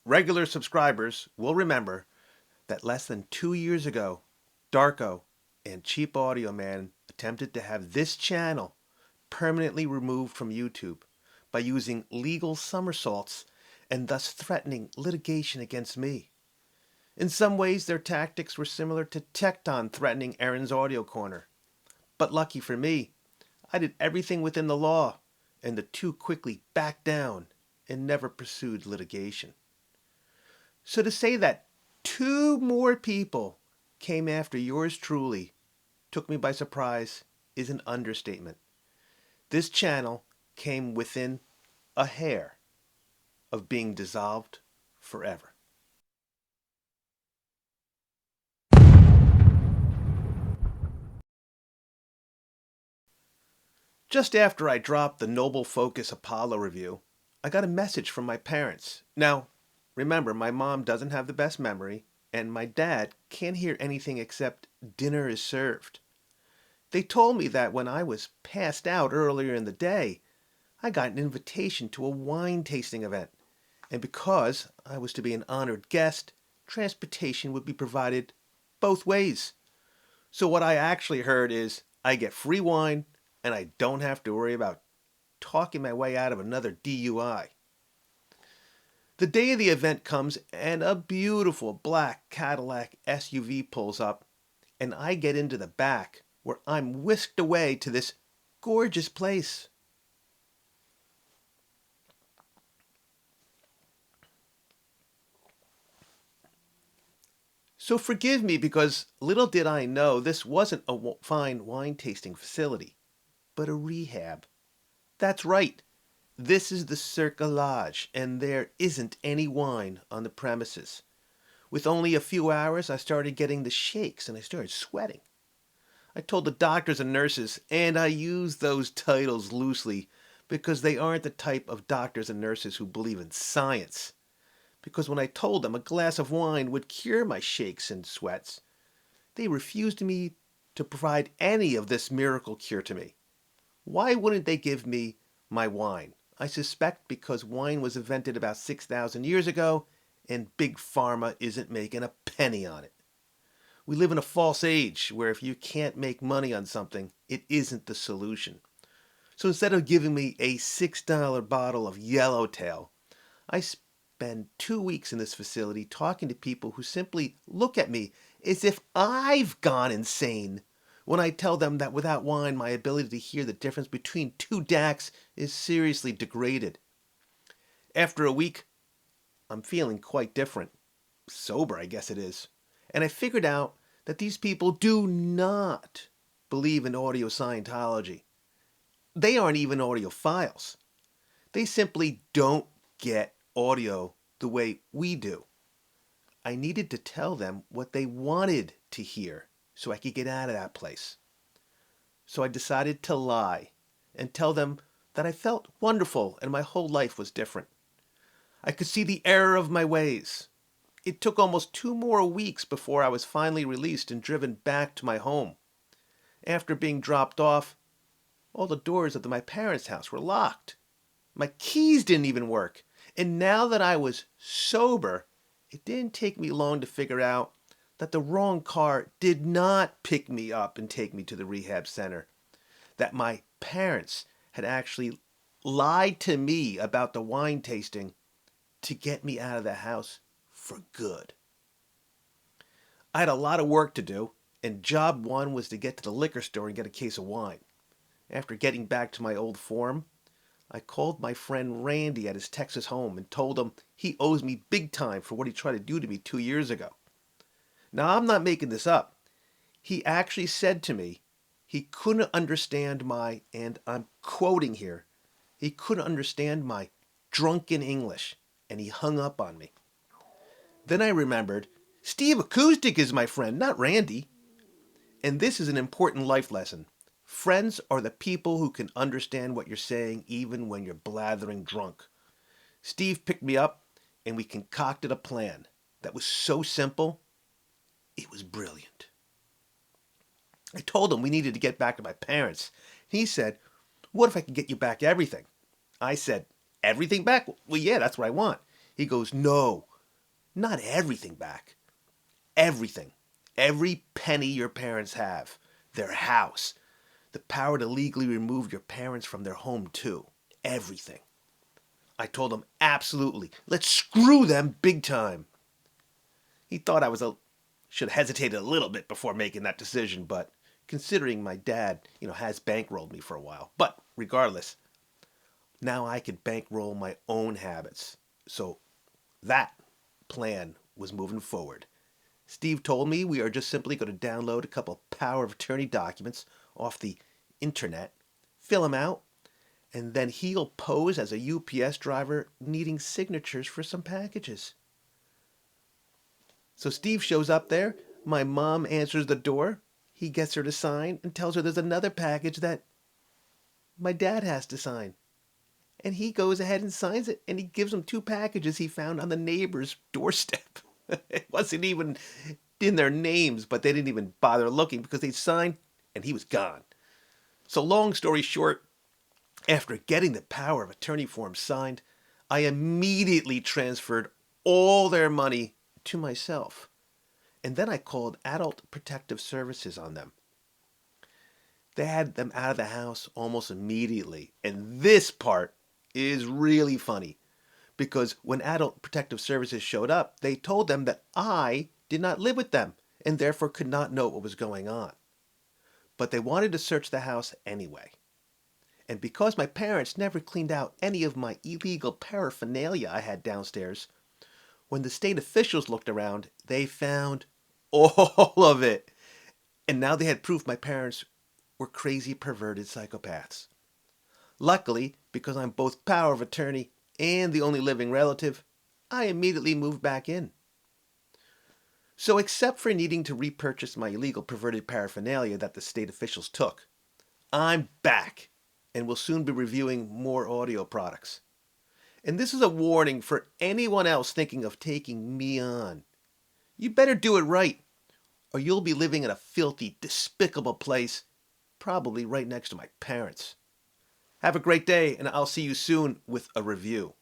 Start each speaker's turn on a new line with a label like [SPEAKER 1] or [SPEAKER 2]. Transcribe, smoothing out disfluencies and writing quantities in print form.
[SPEAKER 1] Regular subscribers will remember that less than 2 years ago, Darko and Cheap Audio Man attempted to have this channel permanently removed from YouTube by using legal somersaults and thus threatening litigation against me. In some ways, their tactics were similar to Tecton threatening Aaron's Audio Corner. But lucky for me, I did everything within the law, and the two quickly backed down and never pursued litigation. So to say that two more people came after yours truly took me by surprise is an understatement. This channel came within a hair of being dissolved forever. Just after I dropped the Noble Focus Apollo review, I got a message from my parents. Now, remember, my mom doesn't have the best memory, and my dad can't hear anything except dinner is served. They told me that when I was passed out earlier in the day, I got an invitation to a wine tasting event, and because I was to be an honored guest, transportation would be provided both ways. So what I actually heard is I get free wine and I don't have to worry about talking my way out of another DUI. The day of the event comes and a beautiful black Cadillac SUV pulls up, and I get into the back where I'm whisked away to this gorgeous place. So forgive me, because little did I know this wasn't a fine wine tasting facility, but a rehab. That's right. This is the Cirque Lodge, and there isn't any wine on the premises. With only a few hours, I started getting the shakes and I started sweating. I told the doctors and nurses, and I use those titles loosely because they aren't the type of doctors and nurses who believe in science. Because when I told them a glass of wine would cure my shakes and sweats, they refused me to provide any of this miracle cure to me. Why wouldn't they give me my wine? I suspect because wine was invented about 6,000 years ago and Big Pharma isn't making a penny on it. We live in a false age where if you can't make money on something, it isn't the solution. So instead of giving me a $6 bottle of Yellowtail, I spend 2 weeks in this facility talking to people who simply look at me as if I've gone insane when I tell them that without wine, my ability to hear the difference between two DACs is seriously degraded. After a week, I'm feeling quite different. Sober, I guess it is. And I figured out that these people do not believe in audio Scientology. They aren't even audiophiles. They simply don't get audio the way we do. I needed to tell them what they wanted to hear so I could get out of that place. So I decided to lie and tell them that I felt wonderful and my whole life was different. I could see the error of my ways. It took almost 2 more weeks before I was finally released and driven back to my home. After being dropped off, all the doors of my parents' house were locked. My keys didn't even work. And now that I was sober, it didn't take me long to figure out that the wrong car did not pick me up and take me to the rehab center. That my parents had actually lied to me about the wine tasting to get me out of the house for good. I had a lot of work to do, and job one was to get to the liquor store and get a case of wine. After getting back to my old form, I called my friend Randy at his Texas home and told him he owes me big time for what he tried to do to me 2 years ago. Now, I'm not making this up. He actually said to me he couldn't understand my, and I'm quoting here, he couldn't understand my drunken English, and he hung up on me. Then I remembered Steve Acoustic is my friend, not Randy. And this is an important life lesson. Friends are the people who can understand what you're saying even when you're blathering drunk. Steve picked me up and we concocted a plan that was so simple, it was brilliant. I told him we needed to get back to my parents. He said, "What if I can get you back everything?" I said, "Everything back? Well, yeah, that's what I want." He goes, "No, Not everything back. Everything. Every penny your parents have. Their house. The power to legally remove your parents from their home, too. Everything. I told him, absolutely. Let's screw them big time. He thought should have hesitated a little bit before making that decision, but considering my dad, has bankrolled me for a while. But regardless, now I could bankroll my own habits. So that plan was moving forward. Steve told me we are just simply going to download a couple power of attorney documents off the internet, fill them out, and then he'll pose as a UPS driver needing signatures for some packages. So Steve shows up there. My mom answers the door. He gets her to sign and tells her there's another package that my dad has to sign. And he goes ahead and signs it, and he gives him two packages he found on the neighbor's doorstep. It wasn't even in their names, but they didn't even bother looking because they signed and he was gone. So long story short, after getting the power of attorney form signed, I immediately transferred all their money to myself. And then I called Adult Protective Services on them. They had them out of the house almost immediately. And this part is really funny because when Adult Protective Services showed up, they told them that I did not live with them and therefore could not know what was going on. But they wanted to search the house anyway. And because my parents never cleaned out any of my illegal paraphernalia I had downstairs, when the state officials looked around, they found all of it. And now they had proof my parents were crazy, perverted psychopaths. Luckily, because I'm both power of attorney and the only living relative, I immediately moved back in. So except for needing to repurchase my illegal perverted paraphernalia that the state officials took, I'm back and will soon be reviewing more audio products. And this is a warning for anyone else thinking of taking me on. You better do it right, or you'll be living in a filthy, despicable place, probably right next to my parents. Have a great day, and I'll see you soon with a review.